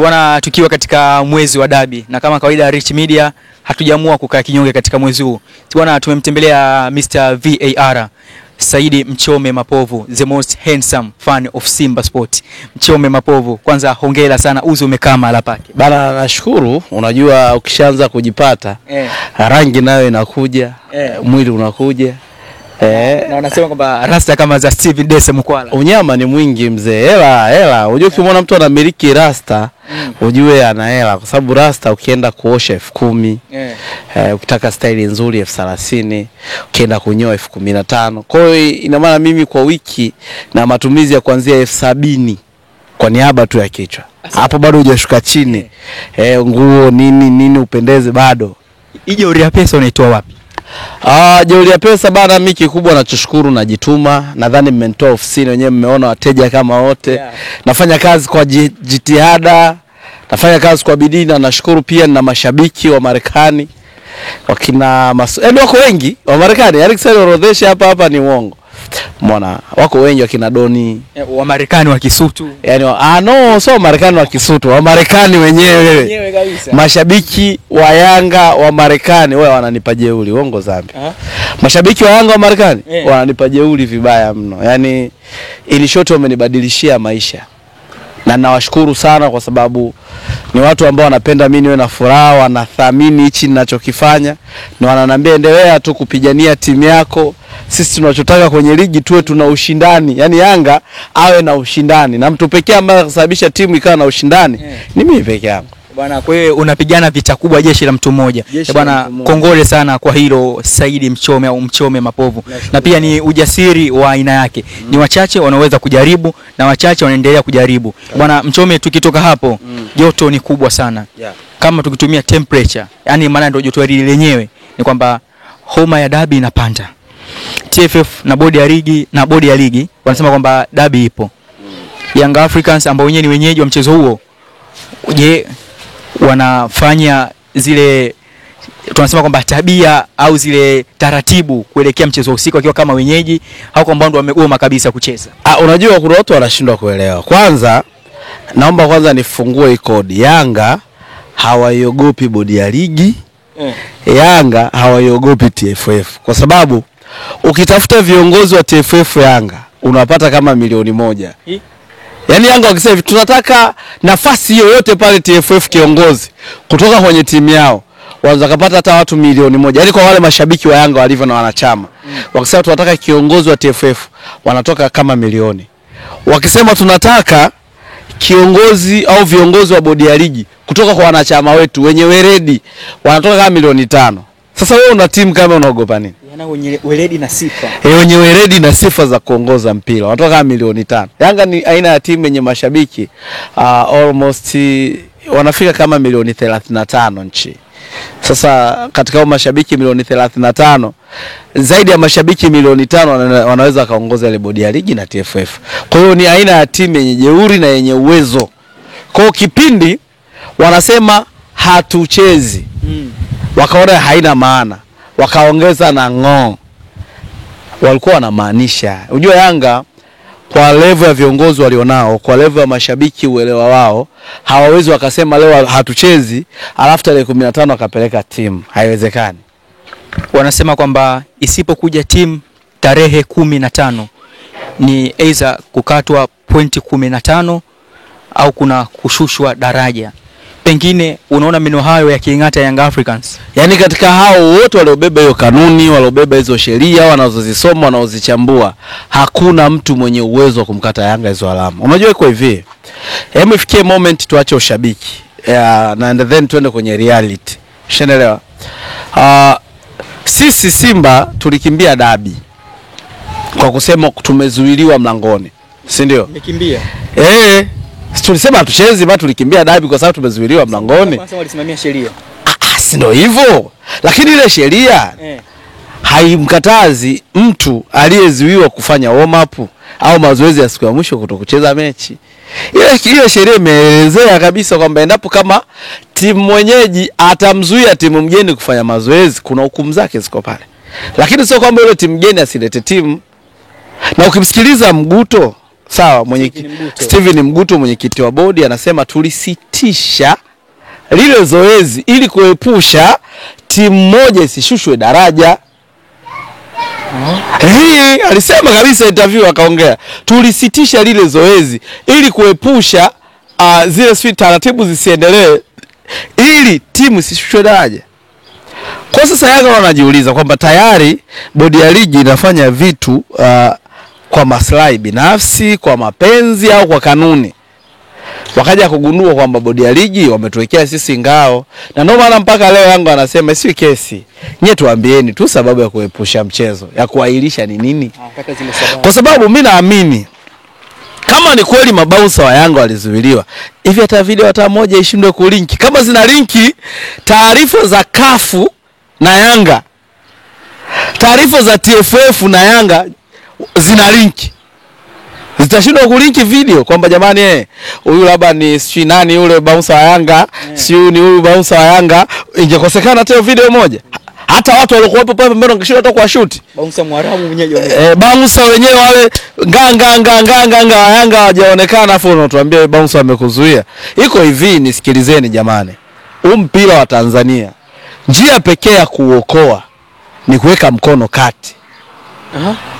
Bwana, tukiwa katika mwezi wa dabi na kama kawaida Rich Media hatujaamua kukaa kinyonge katika mwezi huu. Bwana, tumemtembelea Mr. VAR Saidi Mchome Mapovu, the most handsome fan of Simba Sport. Mchome Mapovu, kwanza hongera sana, uzi umekaa mahala pake. Bana, nashukuru. Unajua ukishaanza kujipata rangi nayo inakuja, mwili unakuja. Na wanasema kwamba rasta kama za Steven Dese Mkwala. Unyama ni mwingi mzee. Hela. Unajua ukimwona mtu anamiliki rasta, ujue ana hela, kwa sababu rasta ukienda kuosha 10,000, ukitaka style nzuri 30,000, ukienda kunyoa 15,000. Kwa hiyo ina maana mimi kwa wiki na matumizi ya kuanzia 70,000 kwa niaba tu ya kichwa. Hapo bado hujashuka chini. Nguo nini upendeze bado. Jeuri ya pesa unaitoa wapi? Jeuri ya pesa bana, mimi kikubwa nachoshukuru najituma. Nadhani mmetoa ofisini wenyewe, mmeona wateja kama wote. Nafanya kazi kwa jitihada, nafanya kazi kwa bidii, na nashukuru pia na mashabiki wa Marekani. Wakina wako wengi wa Marekani. Yaani kisha orodhesha hapa ni uongo. Umeona wako wengi wakina Doni, wa Marekani wa Kisutu. Yaani so Marekani wa Kisutu, wa Marekani wenyewe kabisa. Mashabiki wa Yanga wa Marekani wao wananipa jeuri, uongo zambi. Mashabiki wa Yanga wa Marekani wananipa jeuri vibaya mno. Yaani ili shoti wamenibadilishia maisha. Na nawashukuru sana kwa sababu ni watu ambao wanapenda mimi niwe na furaha, wanathamini hichi ninachokifanya, na wananiambia endelea tu kupigania timu yako. Sisi tunachotaka kwenye ligi tuwe tuna ushindani. Yaani Yanga awe na ushindani, na mtu pekee ambaye anasababisha timu ikawa na ushindani ni mimi pekee yangu. Bwana, kwa hiyo unapigana vita kubwa, jeshi la mtu mmoja. Bwana, kongole sana kwa hilo Saidi Mchome au Mchome Mapovu. Na pia ni ujasiri wa aina yake. Ni wachache wanaweza kujaribu na wachache wanaendelea kujaribu. Bwana Mchome, tukitoka hapo joto ni kubwa sana. Kama tukitumia temperature, yani maana ndio joto hili lenyewe, ni kwamba homa ya dabi inapanda. TFF na bodi ya ligi wanasema kwamba dabi ipo. Young Africans ambao wenyewe ni wenyeji wa mchezo huo, je, wanafanya zile tunasema kwamba tabia au zile taratibu kuelekea mchezo usiku wakiwa kama wenyeji au kwamba ndio wamegoma kabisa kucheza? Unajua kuna watu wanashindwa kuelewa. Kwanza naomba nifungue hii kodi. Yanga hawaiogopi bodi ya ligi. Yanga hawaiogopi TFF. Kwa sababu ukitafuta viongozi wa TFF Yanga unapata kama 1,000,000. Yaani Yanga wakisema tunataka nafasi yoyote pale TFF kiongozi kutoka kwenye timu yao, wanaweza kupata hata watu 1,000,000. Yaani kwa wale mashabiki wa Yanga walivyo na wanachama. Wakisema tunataka kiongozi wa TFF wanatoka kama 1,000,000. Wakisema tunataka kiongozi au viongozi wa bodi ya ligi kutoka kwa wanachama wetu wenye weledi wanatoka kama 5,000,000. Sasa wewe una timu kama unaogopa nini? Yana wenye weledi na sifa. Wenye weledi na sifa za kuongoza mpira wanatoka kama 5,000,000. Yanga ni aina ya timu yenye mashabiki almost wanafika kama 35,000,000 nchi. Sasa katika hao mashabiki 35,000,000, zaidi ya mashabiki 5,000,000 wanaweza kaongoza ile bodi ya ligi na TFF. Kwa hiyo ni aina ya timu yenye jeuri na yenye uwezo. Kwa hiyo kipindi wanasema hatuchezi, wakaona haina maana, wakaongeza na ng'o, walikuwa wanamaanisha. Unajua Yanga kwa level ya viongozi walionao, kwa level ya mashabiki uelewa wao, hawawezi wakasema leo hatuchezi alafu tarehe 15 akapeleka timu. Haiwezekani. Wanasema kwamba isipokuja timu tarehe 15 ni aidha kukatwa pointi 15 au kuna kushushwa daraja. Pengine unaona meno hayo ya kiingata Young Africans. Yaani katika hao wote waliobeba hiyo kanuni, waliobeba hizo sheria, wanazozisoma, wanaozichambua, hakuna mtu mwenye uwezo wa kumkata Yanga hizo alama. Unajua iko hivi. Ifikie moment tuache ushabiki. Na then tuende kwenye reality. Ushaelewa? Sisi Simba tulikimbia dabi kwa kusema tumezuiliwa mlangoni. Si ndio? Tumekimbia. Tulisema hatuchezi, bado tulikimbia dabi kwa sababu tumezuiliwa mlangoni. Kwanza walisimamia sheria. Si ndio hivyo. Lakini ile sheria haimkatazi mtu aliyezuiwa kufanya warm up au mazoezi ya siku ya mwisho kutokucheza mechi. Ile sheria imeelezea kabisa kwamba endapo kama timu mwenyeji atamzuia timu mgeni kufanya mazoezi, kuna hukumu zake ziko pale. Lakini sio kwamba ile timu mgeni asilete timu. Na ukimsikiliza Mguto sawa, Steven Mguto mwenyekiti wa bodi anasema tulisitisha lile zoezi ili kuepusha timu moja isishushwe daraja. Hii alisema kabisa, interview akaongea, tulisitisha lile zoezi ili kuepusha zile taratibu zisiendelee ili timu isishushwe daraja. Kwa sasa Yanga wanajiuliza kwamba tayari bodi ya ligi inafanya vitu kwa maslahi binafsi, kwa mapenzi au kwa kanuni. Wakaja kugundua kwamba bodi ya ligi wametuwekea sisi ngao, na ndio maana mpaka leo Yanga anasema si kesi. Nyie tuambieni tu sababu ya kuepusha mchezo, ya kuahirisha ni nini? Kwa sababu mimi naamini kama ni kweli mabouncer wa Yanga walizuiliwa, hivi hata video hata moja ishindwe kulinki. Kama zina linki taarifa za kafu na Yanga, taarifa za TFF na Yanga zina linki, zitashindwa kulinki video kwamba jamani huyu labda ni si nani yule bouncer wa Yanga, si ni huyu bouncer wa Yanga, ingekosekana hata video moja. Hata watu walikuwa hapo pale mbele wangeshinda hata kwa shoot. Bouncer Mwarabu mwenyewe bouncer wenyewe wale nganga wa Yanga hawajaonekana, afu unatuambia bouncer amekuzuia. Iko hivi, nisikilizeni jamani. Mpira wa Tanzania, njia pekee ya kuokoa ni kuweka mkono kati.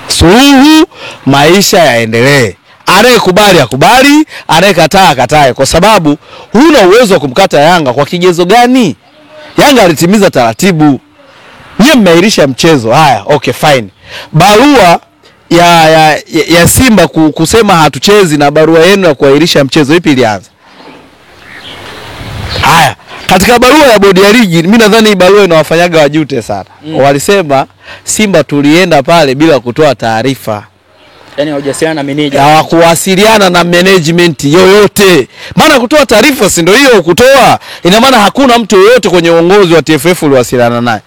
Suluhu, maisha yaendelee. Anayekubali akubali, anayekataa akatae, kwa sababu huna uwezo wa kumkata Yanga kwa kigezo gani? Yanga alitimiza taratibu. Nyie mmeirisha mchezo. Haya, okay fine. Barua ya Simba kusema hatuchezi na barua yenu ya kuahirisha mchezo ipi ilianza? Haya, katika barua ya bodi ya ligi, mimi nadhani barua inawafanyaga wajute sana. Walisema Simba tulienda pale bila kutoa taarifa. Yaani hawajasiliana na manager. Hawakuwasiliana na management yoyote. Maana kutoa taarifa si ndio hiyo kutoa? Ina maana hakuna mtu yoyote kwenye uongozi wa TFF uliwasiliana naye.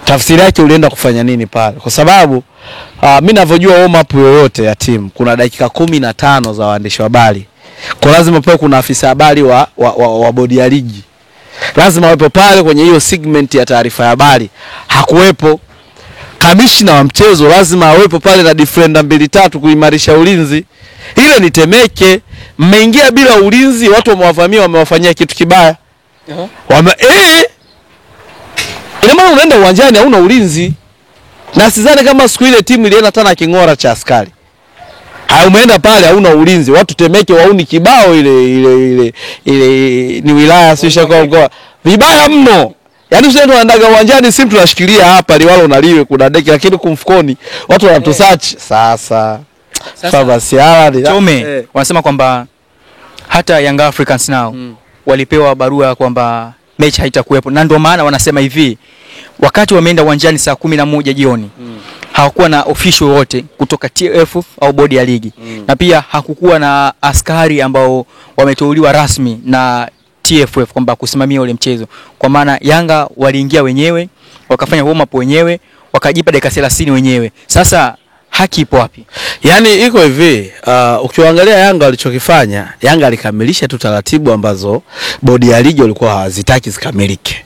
Tafsiri yake ulienda kufanya nini pale? Kwa sababu mimi ninavyojua warm up yoyote ya timu kuna dakika 15 za waandishi wa habari. Kwa lazima pale kuna afisa habari wa bodi ya ligi. Lazima wapo pale kwenye hiyo segment ya taarifa ya habari. Hakuwepo. Kamishna wa mchezo lazima awepo pale na defender 2-3 kuimarisha ulinzi. Ile ni Temeke. Mmeingia bila ulinzi, watu wamewavamia, wamewafanyia kitu kibaya. Ina maana unaenda uwanjani hauna ulinzi. Na sidhani kama siku ile timu ilienda tena kingora cha askari. Umeenda pale hauna ulinzi. Watu Temeke wauni kibao ile ni wilaya sio kwa vibaya mno. Yaani usendo wanaandaga uwanjani, simu tunashikilia hapa liwalo unaliwe kuna deki, lakini kumfukoni watu wanatusearch. Sasa basi Chome wanasema kwamba hata Young Africans nao walipewa barua kwamba mechi haitakuwepo, na ndio maana wanasema hivi wakati wameenda uwanjani saa 11 jioni hawakuwa na official wote kutoka TFF au bodi ya ligi na pia hakukuwa na askari ambao wameteuliwa rasmi na TFF kwamba kusimamia ule mchezo. Kwa maana Yanga waliingia wenyewe, wakafanya warm up wenyewe, wakajipa dakika 30 wenyewe. Sasa haki ipo wapi? Yaani iko hivi, ukiangalia Yanga walichokifanya, Yanga alikamilisha tu taratibu ambazo bodi ya ligi walikuwa hawazitaki zikamilike.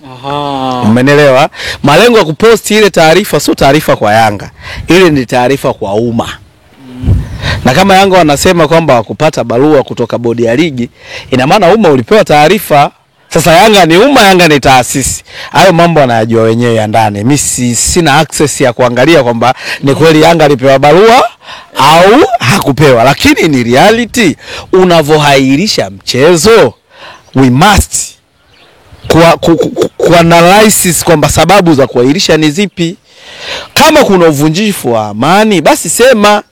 Umeelewa? Malengo ya kuposti ile taarifa sio taarifa kwa Yanga. Ile ni taarifa kwa umma. Na kama Yanga wanasema kwamba wakupata barua kutoka bodi ya ligi, ina maana umma ulipewa taarifa. Sasa Yanga ni umma, Yanga ni taasisi. Hayo mambo wanayajua wenyewe ya ndani. Mimi sina access ya kuangalia kwamba ni kweli Yanga alipewa barua au hakupewa. Lakini ni reality, unavohairisha mchezo, we must kwa analysis kwamba sababu za kuahirisha ni zipi. Kama kuna uvunjifu wa amani, basi sema.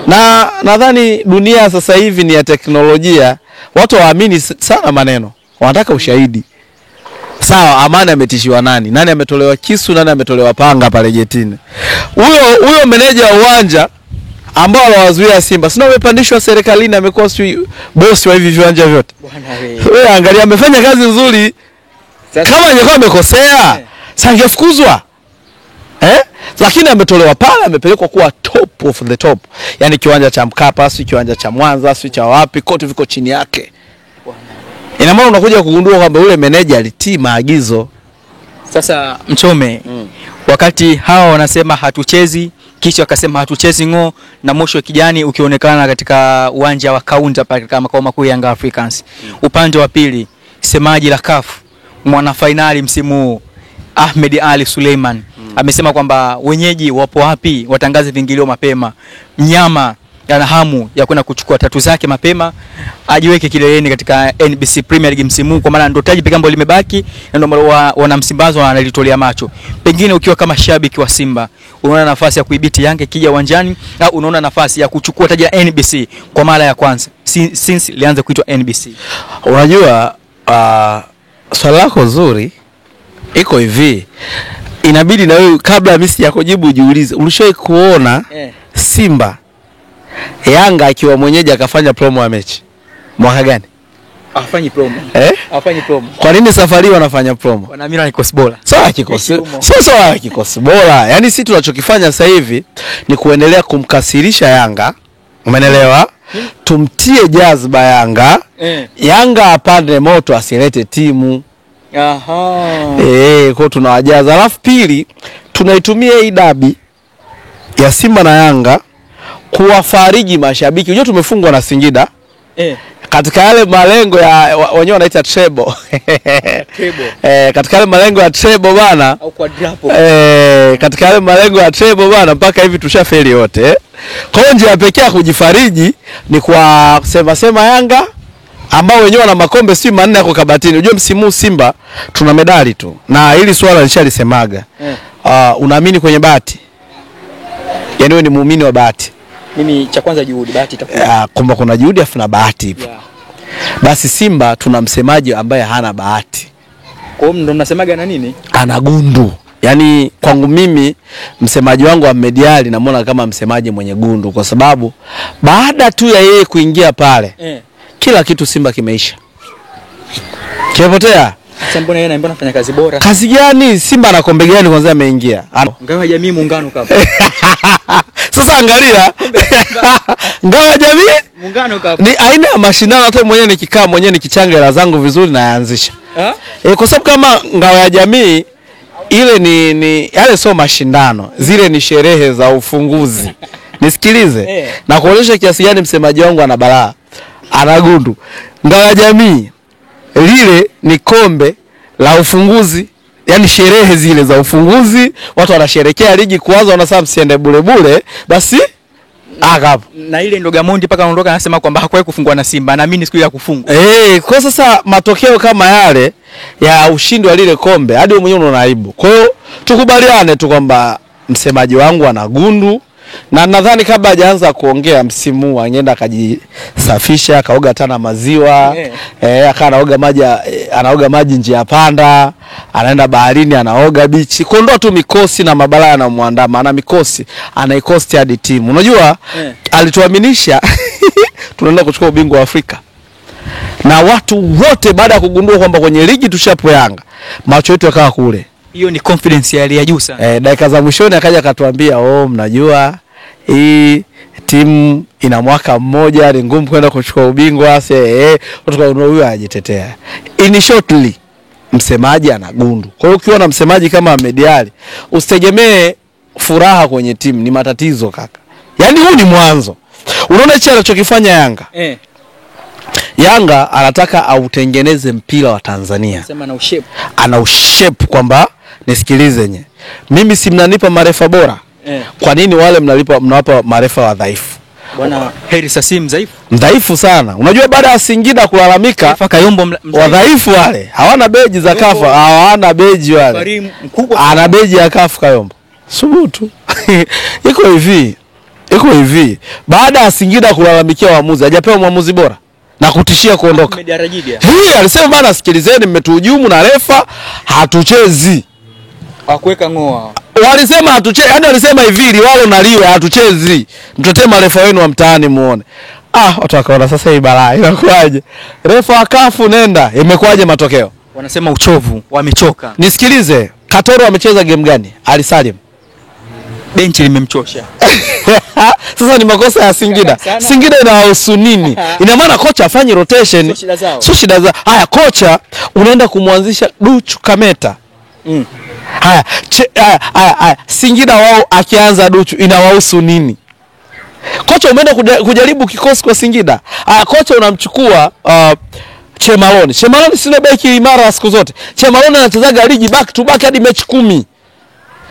Na nadhani dunia sasa hivi ni ya teknolojia. Watu waamini sana maneno. Wanataka ushahidi. Sawa, amani ametishiwa nani? Nani ametolewa kisu, nani ametolewa panga pale getini? Huyo meneja wa uwanja ambao anawazuia Simba, sina umepandishwa serikalini, amekuwa boss wa hivi viwanja vyote. Wewe angalia, amefanya kazi nzuri. Kama angekuwa amekosea, sangefukuzwa. Lakini ametolewa pale, amepelekwa kuwa top of the top. Yaani kiwanja cha Mkapa, si kiwanja cha Mwanza, si cha wapi, kote viko chini yake. Ina maana unakuja kugundua kwamba yule meneja alitii maagizo. Sasa Mchome, wakati hawa wanasema hatuchezi kisha akasema hatuchezi ngo na moshi wa kijani ukionekana katika uwanja wa Kaunta pale katika makao makuu ya Young Africans. Upande wa pili semaji la CAF mwana finali msimu huu Ahmed Ali Suleiman amesema kwamba wenyeji wapo wapi watangaze vingilio mapema. Mnyama ana hamu ya kwenda kuchukua tatu zake mapema ajiweke kileleni katika NBC Premier League msimu huu, kwa maana ndio taji pekee ambalo limebaki na ndio wana Msimbazi wanalitolea macho. Pengine ukiwa kama shabiki wa Simba unaona nafasi ya kuibiti Yanga kija uwanjani au unaona nafasi ya kuchukua taji la NBC kwa mara ya kwanza since lianze kuitwa NBC? Unajua swali lako zuri. Iko hivi, inabidi na wewe kabla mimi sijakujibu ujiulize, ulishawahi kuona Simba Yanga akiwa mwenyeji akafanya promo ya mechi mwaka gani? Afanyi promo. Afanyi promo. Kwa nini safari wanafanya promo? Wanaamini ni kikosi bora. Sawa kikosi. Sio kikosi bora. Yaani sisi tunachokifanya sasa hivi ni kuendelea kumkasirisha Yanga. Umeelewa? Tumtie jazba Yanga. Yanga apande moto asilete timu. Kwa tunawajaza. Alafu pili tunaitumia hii dabi ya Simba na Yanga kuwafariji mashabiki. Unajua tumefungwa na Singida. Katika yale malengo ya wenyewe wanaita treble. Katika yale malengo ya treble bana au quadruple. Katika yale malengo ya treble bana mpaka hivi tushafeli yote. Kwa hiyo njia pekee ya kujifariji ni kwa sema Yanga ambao wenyewe wana makombe si manne yako kabatini. Unajua msimu Simba tuna medali tu. Na hili swala lishalisemaga. Unaamini kwenye bahati? Yaani wewe ni muumini wa bahati. Mimi cha kwanza juhudi, bahati itakuwa. Kwamba kuna juhudi afu na bahati ipo. Basi Simba tuna msemaji ambaye hana bahati. Kwa hiyo ndo mnasemaga na nini? Ana gundu. Yaani kwangu mimi msemaji wangu Ahmed Ali namuona kama msemaji mwenye gundu, kwa sababu baada tu ya yeye kuingia pale kila kitu Simba kimeisha. Kimepotea. Sasa mbona yeye anafanya kazi bora? Kazi gani? Simba ana kombe gani kwanza ameingia? Ngao ya Jamii Muungano Cup. Sasa angalia. Ngao ya Jamii Muungano Cup ni aina ya mashindano, hata mwenyewe nikikaa mwenyewe nikichanga hela zangu vizuri na yaanzisha. Kwa sababu kama Ngao ya Jamii ile ni yale sio mashindano, zile ni sherehe za ufunguzi. Nisikilize na kuonyesha kiasi gani msemaji wangu ana balaa, ana gundu. Ngao ya Jamii lile ni kombe la ufunguzi, yani sherehe zile za ufunguzi, watu wanasherehekea ligi kuanza, wanasema msiende bure bure, basi hapo. Na ile ndo Gamondi paka anaondoka anasema kwamba hakuwahi kufungwa na Simba, naamini siku ya kufungwa. Kwa sasa matokeo kama yale ya ushindi wa lile kombe hadi wewe mwenyewe unaona aibu. Kwa hiyo tukubaliane tu kwamba msemaji wangu ana gundu, na nadhani kabla hajaanza kuongea msimu huu angeenda akajisafisha, akaoga tana maziwa, akaoga maji, anaoga maji njia panda, anaenda baharini anaoga bichi, kuondoa tu mikosi na mabalaa na muandama. Ana mikosi, anaikosti hadi timu. Unajua alituaminisha tunaenda kuchukua ubingwa wa Afrika. Na watu wote baada ya kugundua kwamba kwenye ligi tushapo Yanga, macho yetu yakawa kule. Hiyo ni confidence ya hali ya juu sana. Dakika za mwishoni akaja akatuambia, mnajua hii timu ina mwaka mmoja, ni ngumu kwenda kuchukua ubingwa. Tukaona huyu ajitetea. In shortly msemaji ana gundu. Kwa hiyo ukiona msemaji kama Ahmed Ali, usitegemee furaha kwenye timu, ni matatizo kaka. Yaani huu ni mwanzo. Unaona hicho anachokifanya Yanga? Yanga anataka autengeneze mpira wa Tanzania. Sema na ushape. Ana ushape kwamba nisikilize nye. Mimi si mnanipa marefa bora. Kwa nini wale mnawapa marefa wadhaifu? Bwana Heri Sasim dhaifu. Dhaifu sana. Unajua baada ya Singida kulalamika, Kayombo wadhaifu wale. Hawana beji za kafa, hawana beji wale. Ana beji ya kafu Kayombo. Subutu. Iko hivi. Baada ya Singida kulalamikia waamuzi, hajapewa mwamuzi bora na kutishia kuondoka. Alisema bana, sikilizeni, mmetuhujumu na refa hatuchezi. Hakuweka ngoa. Walisema hatuchezi, yani walisema hivi Liwalo na Liwe hatuchezi. Mtetee marefa wenu wa mtaani muone. Watu wakaona sasa hii balaa inakuaje? Refa akafu nenda, imekuaje matokeo? Wanasema uchovu, wamechoka. Nisikilize, Katoro amecheza game gani? Ali Salim benchi limemchosha. Sasa ni makosa ya Singida. Singida inawahusu nini? Ina maana kocha afanye rotation. Sio shida zao. Sio shida zao. Haya, kocha unaenda kumwanzisha Duchu Kameta. Haya, Singida wao akianza Duchu inawahusu nini? Kocha umeenda kujaribu kikosi kwa Singida. Kocha unamchukua Chemaloni. Chemaloni sio beki imara siku zote. Chemaloni anachezaga ligi back to back hadi mechi 10.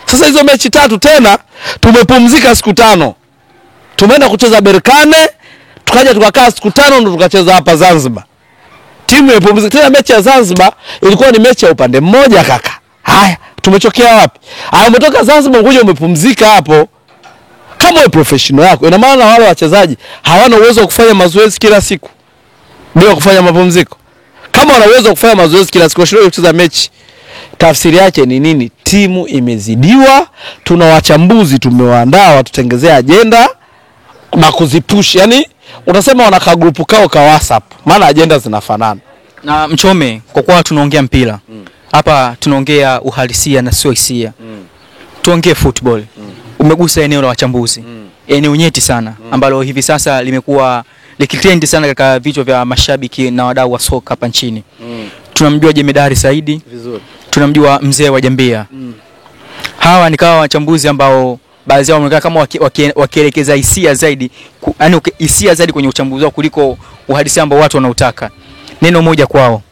Sasa hizo mechi 3 tena tumepumzika siku 5. Tumeenda kucheza Berkane, tukaja tukakaa siku 5 ndo tukacheza hapa Zanzibar. Timu imepumzika. Tena mechi ya Zanzibar ilikuwa ni mechi ya upande mmoja kaka. Haya, tumechokea wapi? Umetoka Zanzibar ngoja umepumzika hapo. Kama wewe professional yako, ina maana wale wachezaji hawana uwezo wa kufanya mazoezi kila siku bila kufanya mapumziko. Kama wana uwezo wa kufanya mazoezi kila siku shule kucheza mechi, tafsiri yake ni nini? Timu imezidiwa, tuna wachambuzi tumewaandaa watutengezea agenda na kuzipush. Yaani unasema wana ka group kao ka WhatsApp, maana agenda zinafanana. Na Mchome, kwa kuwa tunaongea mpira hapa, tunaongea uhalisia na sio hisia. Tuongee football. Umegusa eneo la wachambuzi. Eneo nyeti sana ambalo hivi sasa limekuwa likitrendi sana katika vichwa vya mashabiki na wadau wa soka hapa nchini. Tunamjua Jemedari Saidi vizuri. Tunamjua mzee wa Jambia. Hawa ni kama wachambuzi ambao baadhi yao wanaonekana kama wakielekeza hisia zaidi, yaani hisia zaidi kwenye uchambuzi wao kuliko uhalisia ambao watu wanautaka. Neno moja kwao.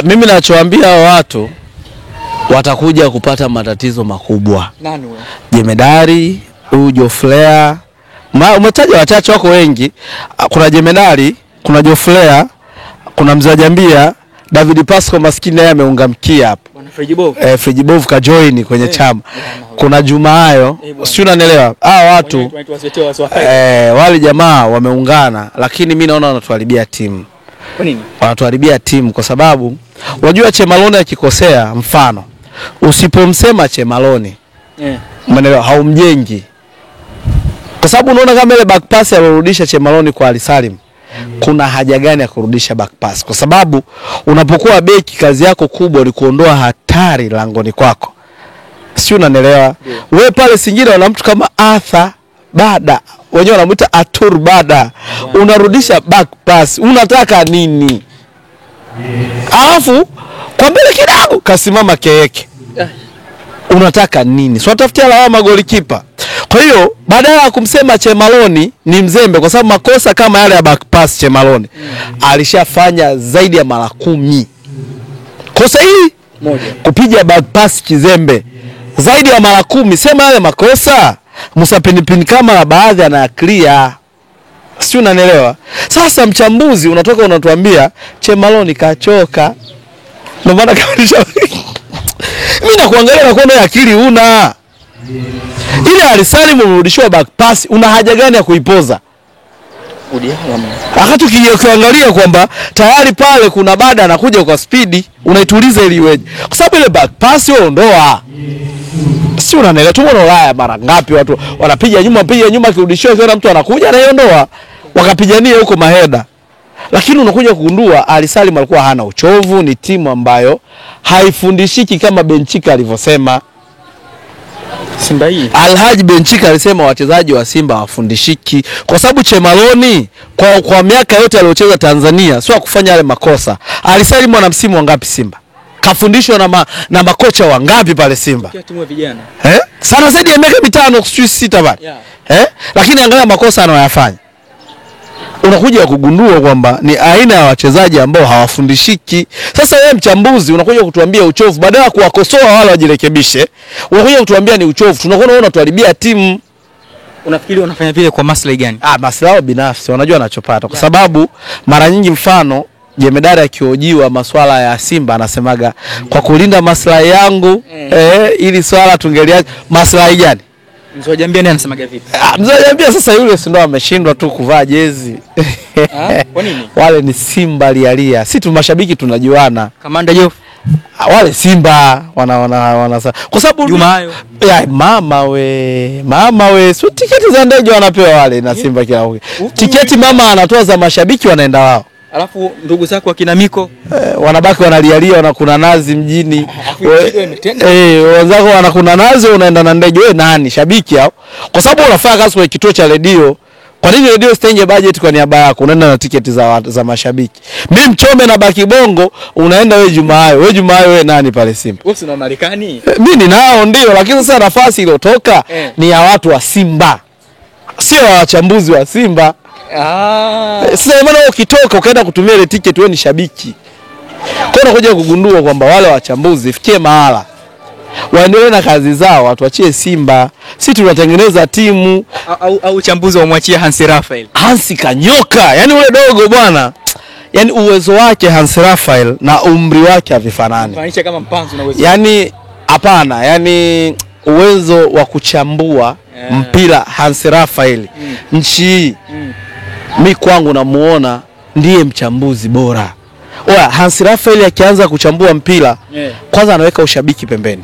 Mimi nachowaambia watu watakuja kupata matatizo makubwa. Nani wewe? Jemedari, Joflea. Umetaja wachache wako wengi. Kuna Jemedari, kuna Joflea, kuna Mzee Jambia, David Pasco maskini naye ameungamkia hapo. Bwana Frejibov. Frejibov ka join kwenye chama. Kuna Jumaayo, sio unanielewa? Watu wale jamaa wameungana, lakini mimi naona wanatuharibia timu. Kwa nini? Wanatuharibia timu kwa sababu unajua Chemaloni akikosea, mfano usipomsema Chemaloni umeelewa, haumjengi. Kwa sababu unaona kama ile back pass alirudisha Chemaloni kwa Ali Salim, kuna haja gani ya kurudisha back pass? Kwa sababu unapokuwa beki kazi yako kubwa ni kuondoa hatari langoni kwako. Sio unanielewa? Wewe pale Singida wana mtu kama Arthur Bada, wenyewe wanamuita Atur Bada. Unarudisha back pass, unataka nini? Alafu kwa mbele kidogo kasimama Keke. Unataka nini? Sio tafutia lawama golikipa. Kwa hiyo badala ya kumsema Chemaloni ni mzembe, kwa sababu makosa kama yale ya back pass Chemaloni alishafanya zaidi ya mara 10. Kosa hili moja, kupiga back pass kizembe zaidi ya mara 10. Sema yale makosa Musa Pinipini kama baadhi ana clear. Sio unanielewa? Sasa mchambuzi unatoka unatuambia Chemaloni kachoka. Ndio maana kanisha. Mimi nakuangalia na kuona akili una. Ile alisalimu mrudishiwa back pass, una haja gani ya kuipoza? Wakati ukiangalia kwamba tayari pale kuna Bada anakuja kwa spidi, unaituliza ili iweje? Kwa sababu ile back pass wewe ondoa. Sio unanielewa? Tumeona Ulaya mara ngapi watu wanapiga nyuma kirudishiwa kiona mtu anakuja anaiondoa, wakapigania huko maheda. Lakini unakuja kugundua Ali Salim alikuwa hana uchovu, ni timu ambayo haifundishiki kama Benchika alivyosema. Simba hii Alhaji Benchika alisema wachezaji wa Simba hawafundishiki, kwa sababu Chemaloni kwa miaka yote aliocheza Tanzania sio kufanya yale makosa. Ali Salim ana msimu wangapi Simba? Kafundishwa na makocha wangapi pale Simba? Kwa timu ya vijana. Sana zaidi ya miaka 5 6 bali. Lakini angalia makosa anayoyafanya. Unakuja kugundua kwamba ni aina ya wachezaji ambao hawafundishiki. Sasa wewe mchambuzi unakuja kutuambia uchovu, badala ya kuwakosoa wale wajirekebishe, unakuja kutuambia ni uchovu. Tunakuwa unatuharibia timu. Unafikiri wanafanya vile kwa maslahi gani? Maslahi binafsi, wanajua anachopata. Kwa sababu mara nyingi mfano Jemedari akiojiwa masuala ya Simba anasemaga kwa kulinda maslahi yangu ili swala tungeliacha. Maslahi gani? Mzee Jambia naye anasemaga vipi? Mzee Jambia sasa yule si ndo ameshindwa tu kuvaa jezi. Kwa nini? Wale ni Simba lialia. Sisi tu mashabiki tunajuana. Kamanda Jof. Wale Simba wana kwa sababu Jumaayo. Mama we. Sio tiketi za ndege wanapewa wale na Simba kila wiki. Tiketi mama anatoa za mashabiki wanaenda wao. Alafu ndugu zako akina Miko wanabaki wanalialia, wanakuna nazi mjini. Wenzako wanakuna nazi, unaenda na ndege. Wewe nani? Shabiki hao? Kwa sababu unafanya kazi kwa kituo cha redio Kwa nini radio stage budget kwa niaba yako? Unaenda na tiketi za mashabiki. Mimi Mchome na Baki Bongo, unaenda wewe Jumayo. Wewe Jumayo wewe nani pale Simba? Wewe una Marekani? Mimi ninao ndio, lakini sasa nafasi iliyotoka ni ya watu wa Simba. Sio wachambuzi wa Simba. Sasa maana ukitoka ukaenda kutumia ile tiketi wewe ni shabiki. Kwa hiyo unakuja kugundua kwamba wale wachambuzi fikie mahala waendelee na kazi zao, watuachie Simba. Sisi tunatengeneza timu au uchambuzi wamwachie Hansi Raphael. Hansi kanyoka, yani ule dogo bwana. Yani uwezo wake Hansi Raphael na umri wake havifanani. Maanisha kama Mpanzu na uwezo. Yani hapana, yani uwezo wa kuchambua mpira Hansi Raphael nchi hii. Mimi kwangu namuona ndiye mchambuzi bora. Oya, Hansi Raphael akianza kuchambua mpira, kwanza anaweka ushabiki pembeni.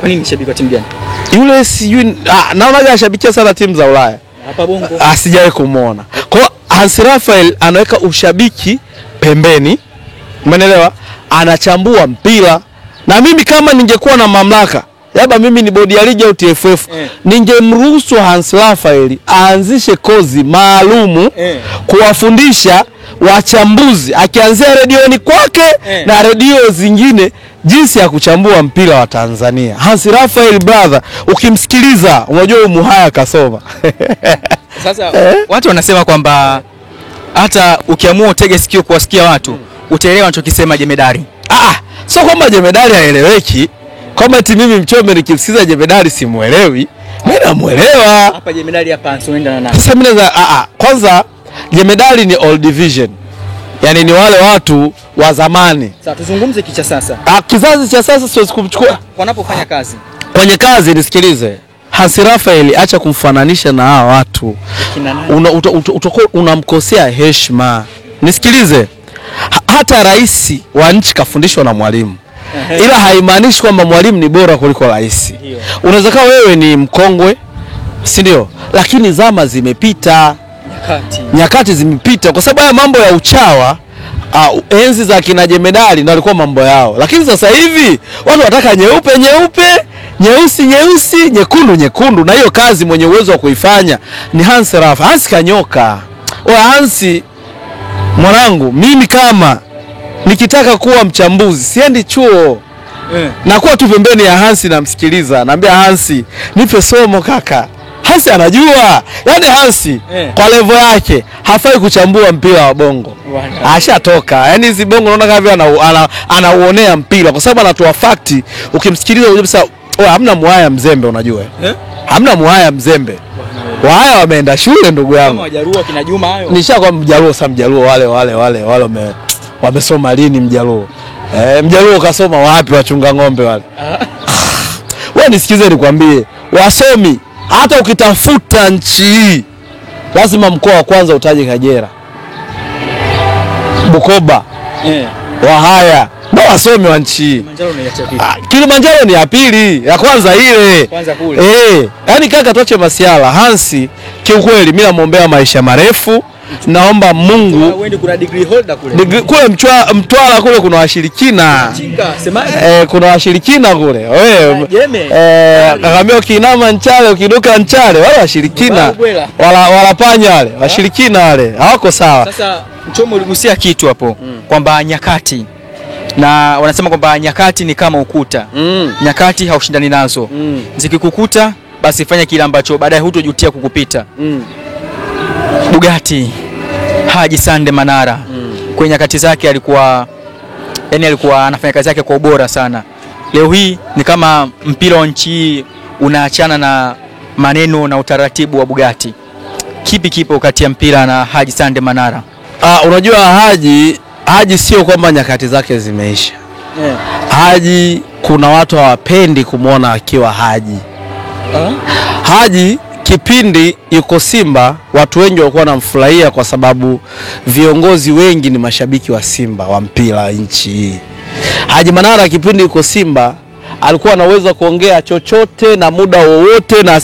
Kwa nini shabiki wa timu gani? Yule sijui naona anashabikia sana timu za Ulaya. Hapa Bongo. Sijawahi kumuona. Kwa hiyo Hansi Raphael anaweka ushabiki pembeni. Umeelewa? Anachambua mpira. Na mimi kama ningekuwa na mamlaka, labda mimi ni bodi ya ligi au TFF, ningemruhusu Hansi Raphael aanzishe kozi maalumu kuwafundisha wachambuzi akianzia redioni kwake na redio zingine jinsi ya kuchambua mpira wa Tanzania. Hansi Raphael brother, ukimsikiliza unajua Muhaya kasoma. Sasa watu wanasema kwamba hata ukiamua utege sikio kuwasikia watu, utaelewa anachokisema Jemedari. Sio kwamba Jemedari haeleweki. Kama eti mimi Mchome nikimsikiza Jemedari simuelewi, mimi namuelewa. Hapa Jemedari hapa anaenda na nani? Sasa mimi kwanza Jemedari ni old division. Yaani ni wale watu wa zamani. Sasa tuzungumze kicha sasa. Kizazi cha sasa siwezi kumchukua wanapofanya kazi. Kwenye kazi nisikilize. Hansi Raphael acha kumfananisha na hawa watu. Utakuwa unamkosea heshima. Nisikilize. Hata rais wa nchi kafundishwa na mwalimu. Ila haimaanishi kwamba mwalimu ni bora kuliko rais. Unaweza kuwa wewe ni mkongwe, si ndio? Lakini zama zimepita. Nyakati zimepita kwa sababu ya mambo ya uchawa. Enzi za kina Jemedari ndio alikuwa mambo yao. Lakini sasa hivi watu wanataka nyeupe, nyeusi, nyekundu, na hiyo kazi mwenye uwezo wa kuifanya ni Hansi Raphael. Hansi kanyoka. Hansi mwanangu, mimi kama nikitaka kuwa mchambuzi siendi chuo. Nakuwa tu pembeni ya Hansi namsikiliza, naambia Hansi, nipe somo kaka. Hansi anajua. Yaani Hansi kwa level yake hafai kuchambua mpira wa Bongo. Ashatoka. Yaani hizi Bongo unaona kama vile anauonea mpira kwa sababu anatoa fakti. Ukimsikiliza unajua sasa hamna Muhaya mzembe unajua. Hamna Muhaya mzembe. Wahaya wameenda shule ndugu yangu. Kama Wajaruo kina Juma hayo. Nishakuwa Mjaruo sasa Mjaruo wale wamesoma lini Mjaruo? Mjaruo kasoma wapi wachunga ng'ombe wale? Wewe nisikize nikwambie, wasomi hata ukitafuta nchi hii lazima mkoa wa kwanza utaje Kagera. Bukoba. Wahaya ndio wasomi wa nchi hii. Kilimanjaro ni ya pili, ya kwanza ile. Kwanza kule. Yaani kaka tuache masiala. Hansi kiukweli mimi namuombea maisha marefu. Naomba Mungu uende kuna degree holder kule. Kule Mtwara kule kuna washirikina. Kuna washirikina kule. Wewe kakameo kinama Nchale ukiduka Nchale wale washirikina. Wala panya wale, washirikina wale. Hawako sawa. Sasa Mchome uligusia kitu hapo kwamba nyakati na wanasema kwamba nyakati ni kama ukuta. Nyakati haushindani nazo. Zikikukuta basi fanya kile ambacho baadaye hutojutia kukupita. Bugatti Haji Sande Manara kwenye nyakati zake alikuwa anafanya kazi yake kwa ubora sana. Leo hii ni kama mpira wa nchi unaachana na maneno na utaratibu wa Bugatti. Kipi kipo kati ya mpira na Haji Sande Manara? Unajua Haji sio kwamba nyakati zake zimeisha. Haji kuna watu hawapendi kumuona akiwa Haji. Haji kipindi yuko Simba watu wengi walikuwa wanamfurahia kwa sababu viongozi wengi ni mashabiki wa Simba wa mpira nchi hii. Haji Manara kipindi yuko Simba alikuwa anaweza kuongea chochote na muda wowote na